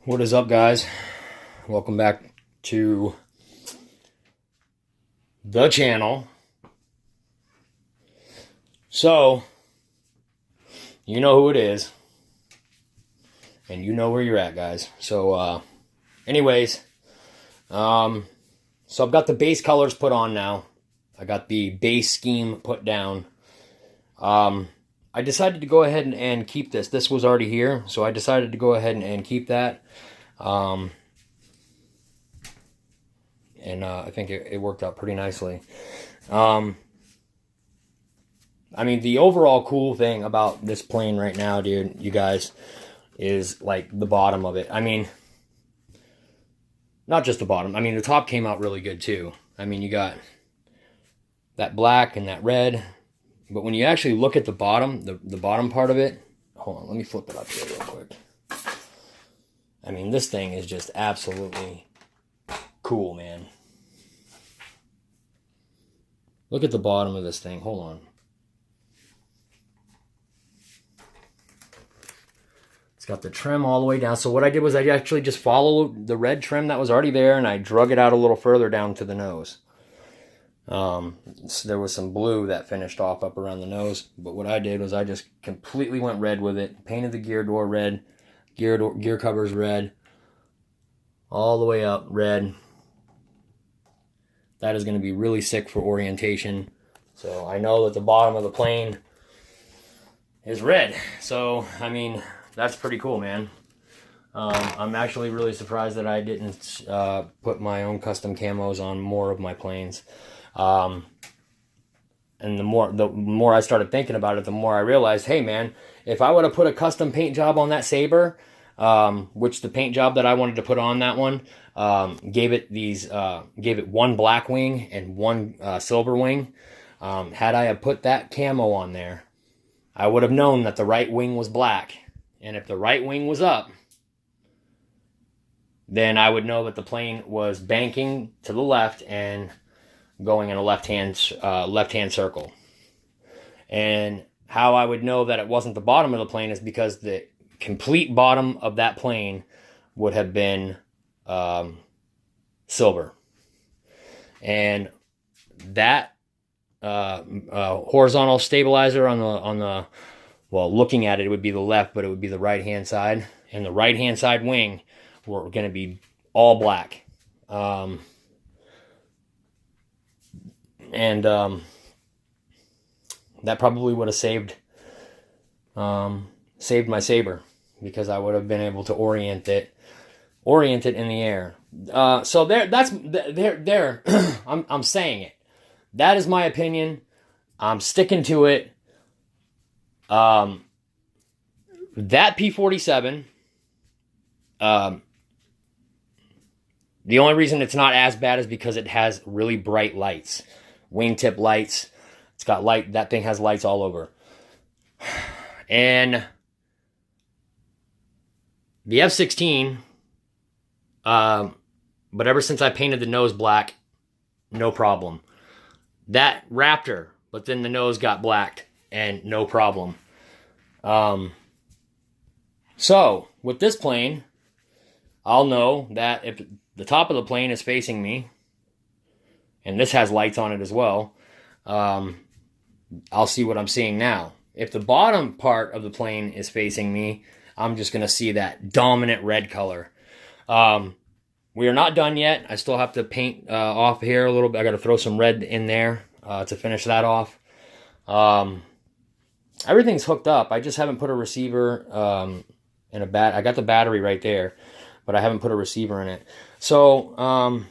What is up, guys? Welcome back to the channel. So, you know who it is, and you know where you're at, guys. So, anyways, so I've got the base colors put on now. I got the base scheme put down. I decided to go ahead and keep this. This was already here, so I decided to go ahead and keep that. I think it worked out pretty nicely. I mean, the overall cool thing about this plane right now, dude, you guys, is like the bottom of it. I mean, not just the bottom. I mean, the top came out really good too. I mean, you got that black and that red. But when you actually look at the bottom, the bottom part of it, hold on, let me flip it up here real quick. I mean, this thing is just absolutely cool, man. Look at the bottom of this thing. Hold on. It's got the trim all the way down. So what I did was I actually just followed the red trim that was already there, and I drug it out a little further down to the nose. So there was some blue that finished off up around the nose, but what I did was I just completely went red with it, painted the gear door red, gear covers red, all the way up red. That is going to be really sick for orientation. So I know that the bottom of the plane is red. So, I mean, that's pretty cool, man. I'm actually really surprised that I didn't put my own custom camos on more of my planes. And the more I started thinking about it, the more I realized, hey man, if I would have put a custom paint job on that Sabre, which the paint job that I wanted to put on that one, gave it one black wing and one silver wing. Had I have put that camo on there, I would have known that the right wing was black, and if the right wing was up, then I would know that the plane was banking to the left and going in a left-hand circle. And how I would know that it wasn't the bottom of the plane is because the complete bottom of that plane would have been silver. And that horizontal stabilizer on the well, looking at it, it would be the left, but it would be the right-hand side. And the right-hand side wing were going to be all black. That probably would have saved my Sabre, because I would have been able to orient it in the air. So there. I'm saying it. That is my opinion. I'm sticking to it. That P-47. The only reason it's not as bad is because it has really bright lights. Wingtip lights. It's got light. That thing has lights all over. And the F-16, but ever since I painted the nose black, no problem. That Raptor, but then the nose got blacked, and no problem. So, with this plane, I'll know that if the top of the plane is facing me, and this has lights on it as well, I'll see what I'm seeing now. If the bottom part of the plane is facing me, I'm just going to see that dominant red color. We are not done yet. I still have to paint off here a little bit. I got to throw some red in there to finish that off. Everything's hooked up. I just haven't put a receiver in a I got the battery right there, but I haven't put a receiver in it. So,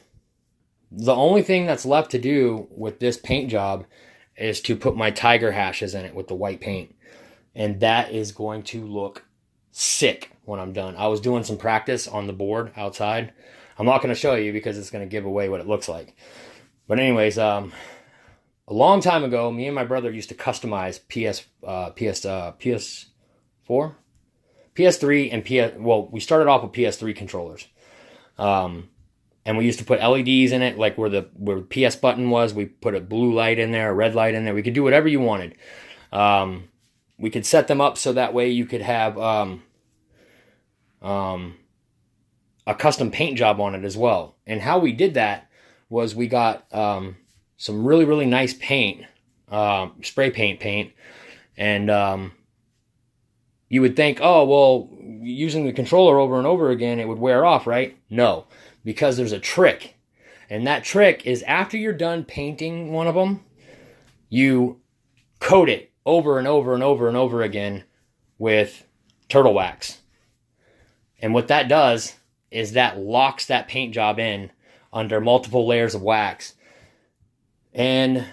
the only thing that's left to do with this paint job is to put my tiger hashes in it with the white paint. And that is going to look sick when I'm done. I was doing some practice on the board outside. I'm not going to show you because it's going to give away what it looks like. But anyways, a long time ago, me and my brother used to customize PS4? PS3 and well, we started off with PS3 controllers. And we used to put LEDs in it, like where the PS button was. We put a blue light in there, a red light in there. We could do whatever you wanted. We could set them up so that way you could have a custom paint job on it as well. And how we did that was we got some really, really nice paint, spray paint. And you would think, oh, well, using the controller over and over again, it would wear off, right? No, because there's a trick. And that trick is after you're done painting one of them, you coat it over and over and over and over again with turtle wax. And what that does is that locks that paint job in under multiple layers of wax. And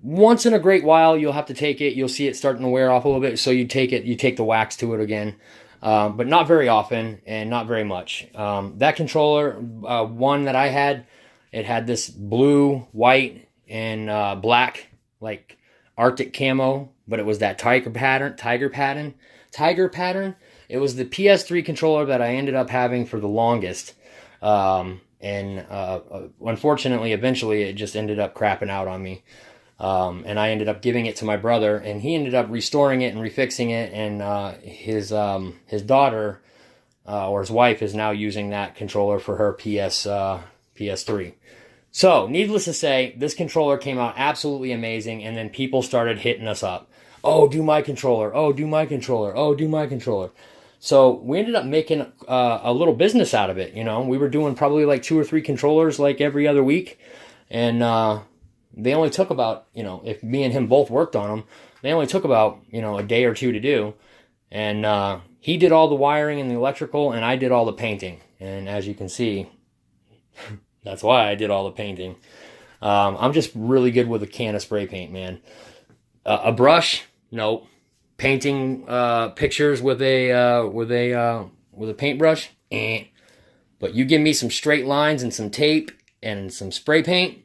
once in a great while, you'll have to take it. You'll see it starting to wear off a little bit. So you take the wax to it again. But not very often and not very much. That controller, one that I had, it had this blue, white, and black, like Arctic camo, but it was that tiger pattern. It was the PS3 controller that I ended up having for the longest. And unfortunately, eventually, it just ended up crapping out on me. And I ended up giving it to my brother, and he ended up restoring it and refixing it. And his daughter, or his wife, is now using that controller for her PS3. So, needless to say, this controller came out absolutely amazing, and then people started hitting us up. Oh, do my controller. Oh, do my controller. Oh, do my controller. So we ended up making a little business out of it. You know, we were doing probably like 2 or 3 controllers like every other week. And they only took about, you know, if me and him both worked on them, they only took about, you know, a day or two to do. And he did all the wiring and the electrical, and I did all the painting. And as you can see, that's why I did all the painting. I'm just really good with a can of spray paint, man. A brush, nope. Painting pictures with a paintbrush, But you give me some straight lines and some tape and some spray paint,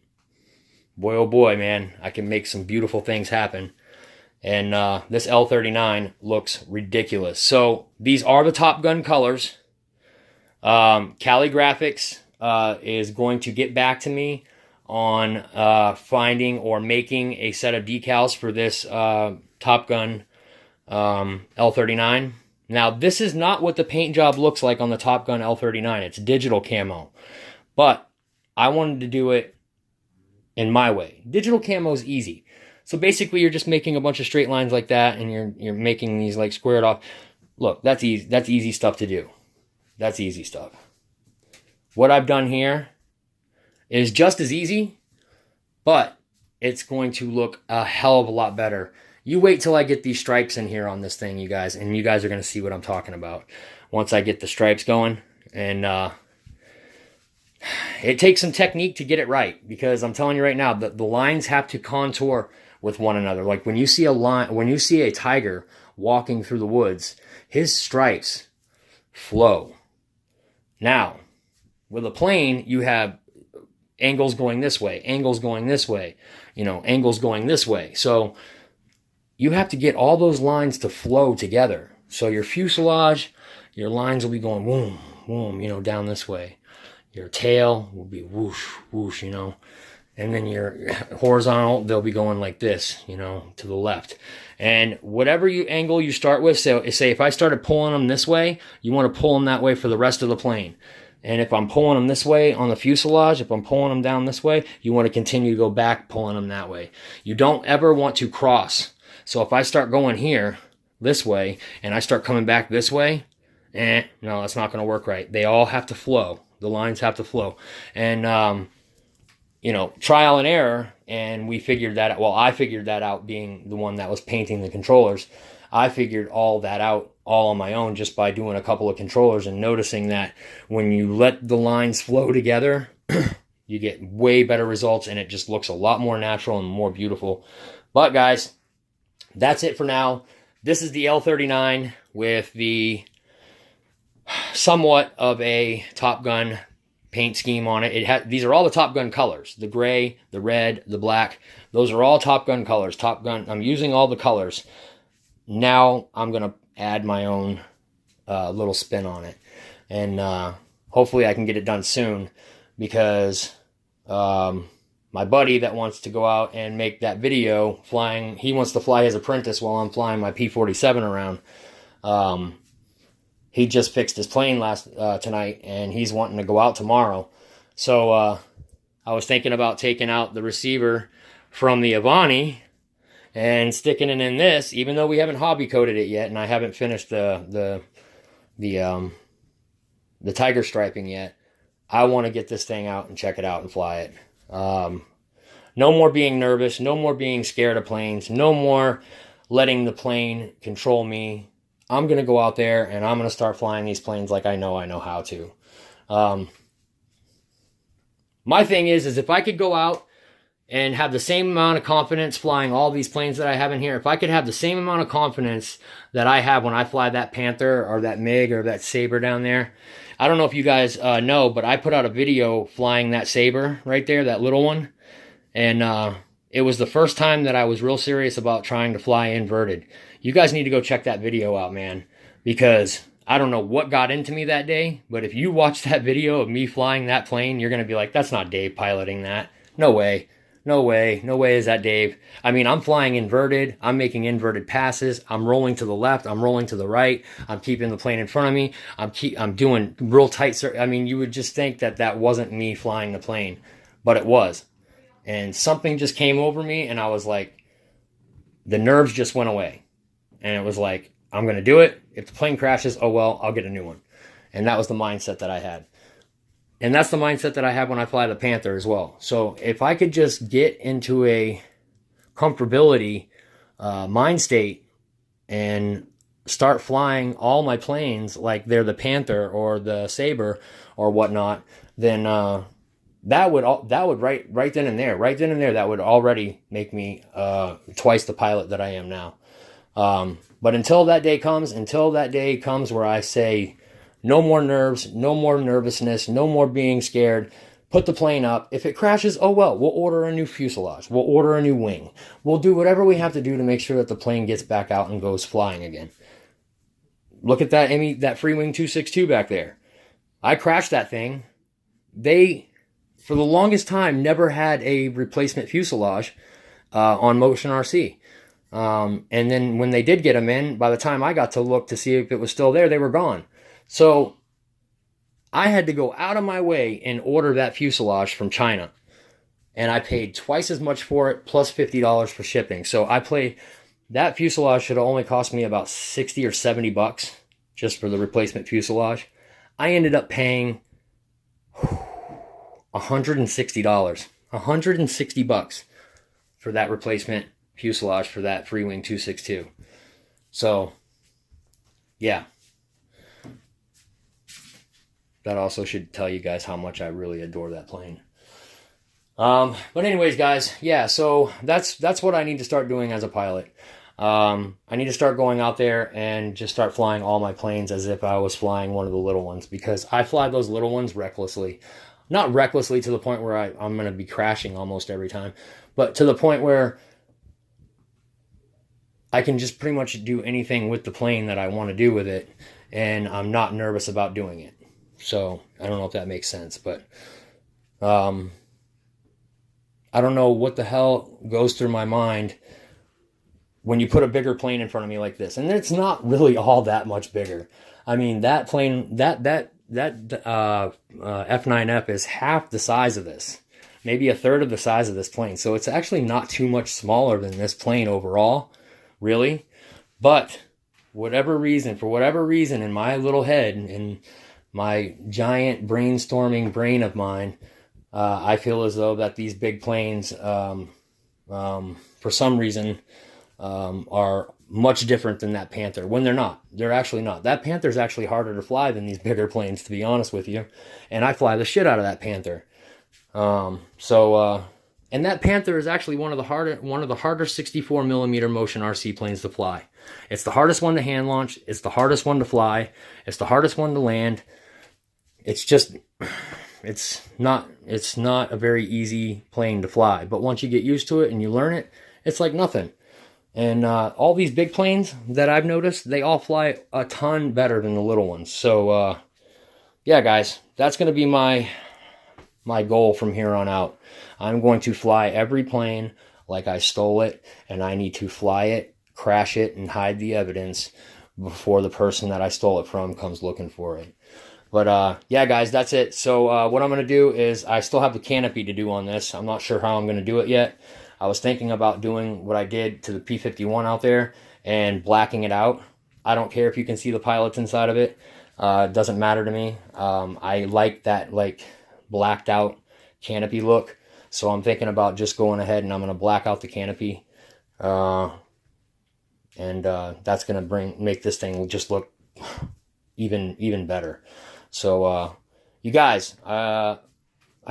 boy oh boy, man, I can make some beautiful things happen. And this L39 looks ridiculous. So these are the Top Gun colors. Cali Graphics is going to get back to me on finding or making a set of decals for this Top Gun L39. Now, this is not what the paint job looks like on the Top Gun L39. It's digital camo. But I wanted to do it in my way. Digital camo is easy. So basically, you're just making a bunch of straight lines like that, and you're making these like squared off. Look, that's easy. That's easy stuff to do. That's easy stuff. What I've done here is just as easy, but it's going to look a hell of a lot better. You wait till I get these stripes in here on this thing, you guys, and you guys are going to see what I'm talking about once I get the stripes going. And it takes some technique to get it right, because I'm telling you right now that the lines have to contour with one another. Like when you see a tiger walking through the woods, his stripes flow. Now, with a plane, you have angles going this way, angles going this way, you know, angles going this way. So you have to get all those lines to flow together. So your fuselage, your lines will be going whoom, whoom, you know, down this way. Your tail will be whoosh, whoosh, you know. And then your horizontal, they'll be going like this, you know, to the left. And whatever angle you start with, so say if I started pulling them this way, you want to pull them that way for the rest of the plane. And if I'm pulling them this way on the fuselage, if I'm pulling them down this way, you want to continue to go back pulling them that way. You don't ever want to cross. So if I start going here this way and I start coming back this way, no, that's not going to work right. They all have to flow. The lines have to flow. And, you know, trial and error, and we figured that out. Well, I figured that out being the one that was painting the controllers. I figured all that out all on my own just by doing a couple of controllers and noticing that when you let the lines flow together, you get way better results, and it just looks a lot more natural and more beautiful. But guys, that's it for now. This is the L39 with the somewhat of a Top Gun paint scheme on it. These are all the Top Gun colors. The gray, the red, the black. Those are all Top Gun colors. Top Gun, I'm using all the colors. Now I'm going to add my own little spin on it. And hopefully I can get it done soon, because my buddy that wants to go out and make that video flying, he wants to fly his apprentice while I'm flying my P-47 around. he just fixed his plane tonight, and he's wanting to go out tomorrow. So I was thinking about taking out the receiver from the Avani and sticking it in this, even though we haven't hobby coated it yet, and I haven't finished the tiger striping yet. I want to get this thing out and check it out and fly it. No more being nervous, no more being scared of planes, no more letting the plane control me. I'm going to go out there and I'm going to start flying these planes like I know how to. My thing is if I could go out and have the same amount of confidence flying all these planes that I have in here, if I could have the same amount of confidence that I have when I fly that Panther or that MiG or that Sabre down there. I don't know if you guys know, but I put out a video flying that Sabre right there, that little one. And it was the first time that I was real serious about trying to fly inverted. You guys need to go check that video out, man, because I don't know what got into me that day, but if you watch that video of me flying that plane, you're going to be like, that's not Dave piloting that. No way. No way. No way is that Dave. I mean, I'm flying inverted. I'm making inverted passes. I'm rolling to the left. I'm rolling to the right. I'm keeping the plane in front of me. I'm doing real tight. I mean, you would just think that that wasn't me flying the plane, but it was. And something just came over me, and I was like, the nerves just went away. And it was like, I'm going to do it. If the plane crashes, oh well, I'll get a new one. And that was the mindset that I had. And that's the mindset that I have when I fly the Panther as well. So if I could just get into a comfortability mind state and start flying all my planes like they're the Panther or the Sabre or whatnot, then that would right then and there, that would already make me twice the pilot that I am now. But until that day comes where I say, no more nerves, no more nervousness, no more being scared. Put the plane up. If it crashes, oh well, we'll order a new fuselage. We'll order a new wing. We'll do whatever we have to do to make sure that the plane gets back out and goes flying again. Look at that Freewing 262 back there. I crashed that thing. They, for the longest time, never had a replacement fuselage on Motion RC. And then when they did get them in, by the time I got to look to see if it was still there, they were gone. So I had to go out of my way and order that fuselage from China. And I paid twice as much for it, plus $50 for shipping. So that fuselage should have only cost me about 60 or 70 bucks just for the replacement fuselage. I ended up paying $160. 160 bucks for that replacement fuselage for that Freewing 262. So, yeah. That also should tell you guys how much I really adore that plane. But anyways, guys, yeah, so that's what I need to start doing as a pilot. I need to start going out there and just start flying all my planes as if I was flying one of the little ones, because I fly those little ones recklessly. Not recklessly to the point where I'm going to be crashing almost every time, but to the point where I can just pretty much do anything with the plane that I want to do with it, and I'm not nervous about doing it. So, I don't know if that makes sense, but I don't know what the hell goes through my mind when you put a bigger plane in front of me like this. And it's not really all that much bigger. I mean, that plane, that F9F is half the size of this. Maybe a third of the size of this plane. So it's actually not too much smaller than this plane overall, really. But for whatever reason in my little head, in my giant brainstorming brain of mine, I feel as though that these big planes, for some reason, are much different than that Panther, when they're not. They're actually not. That Panther's actually harder to fly than these bigger planes, to be honest with you. And I fly the shit out of that Panther. And that Panther is actually one of the harder 64 millimeter Motion RC planes to fly. It's the hardest one to hand launch. It's the hardest one to fly. It's the hardest one to land. It's not a very easy plane to fly. But once you get used to it and you learn it, it's like nothing. And all these big planes that I've noticed, they all fly a ton better than the little ones. So, yeah, guys, that's going to be my goal from here on out. I'm going to fly every plane like I stole it, and I need to fly it, crash it, and hide the evidence before the person that I stole it from comes looking for it. But yeah, guys, that's it. So what I'm going to do is I still have the canopy to do on this. I'm not sure how I'm going to do it yet. I was thinking about doing what I did to the P51 out there and blacking it out. I don't care if you can see the pilots inside of it. It doesn't matter to me. I like that like blacked out canopy look. So I'm thinking about just going ahead and I'm going to black out the canopy. That's going to make this thing just look even better. So you guys, I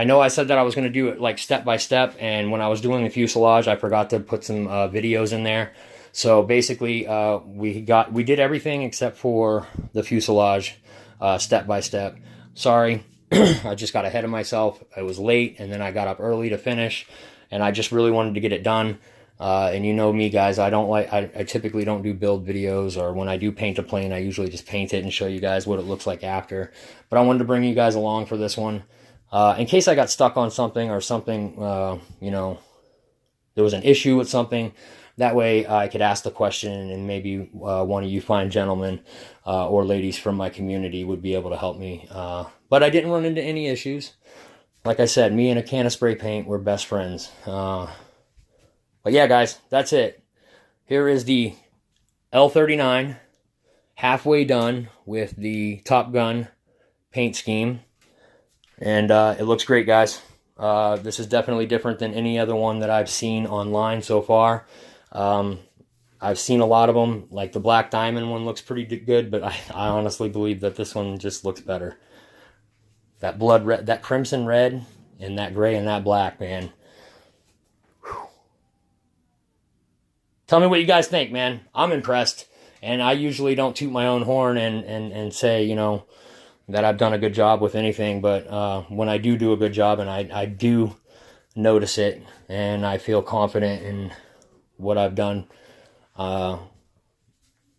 know I said that I was going to do it like step by step, and when I was doing the fuselage, I forgot to put some videos in there. So basically, we did everything except for the fuselage, step by step. Sorry, I just got ahead of myself. I was late, and then I got up early to finish, and I just really wanted to get it done. And you know me, guys, I typically don't do build videos, or when I do paint a plane, I usually just paint it and show you guys what it looks like after. But I wanted to bring you guys along for this one. In case I got stuck on something or something, you know, there was an issue with something, that way I could ask the question and maybe one of you fine gentlemen or ladies from my community would be able to help me. But I didn't run into any issues. Like I said, me and a can of spray paint, we're best friends. But yeah, guys, that's it. Here is the L39, halfway done with the Top Gun paint scheme. And it looks great, guys. This is definitely different than any other one that I've seen online so far. I've seen a lot of them, like the Black Diamond one looks pretty good, but I honestly believe that this one just looks better. That blood red, that crimson red, and that gray and that black, man. Tell me what you guys think, man. I'm impressed. And I usually don't toot my own horn and say, you know, that I've done a good job with anything. But when I do a good job, and I do notice it, and I feel confident in what I've done, I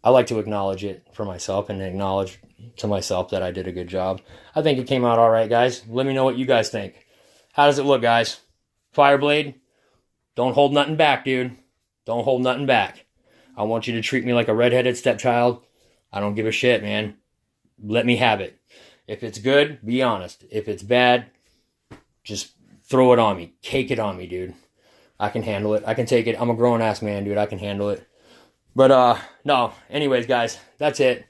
like to acknowledge it for myself and acknowledge to myself that I did a good job. I think it came out all right, guys. Let me know what you guys think. How does it look, guys? Fireblade, don't hold nothing back, dude. Don't hold nothing back. I want you to treat me like a redheaded stepchild. I don't give a shit, man. Let me have it. If it's good, be honest. If it's bad, just throw it on me. Cake it on me, dude. I can handle it. I can take it. I'm a grown-ass man, dude. I can handle it. But, no. Anyways, guys, that's it.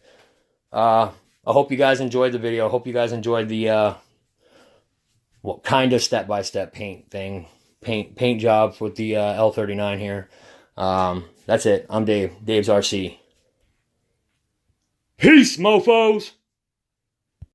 I hope you guys enjoyed the video. I hope you guys enjoyed the, what kind of step-by-step paint thing. Paint job with the L39 here. That's it. I'm Dave. Dave's RC. Peace, mofos!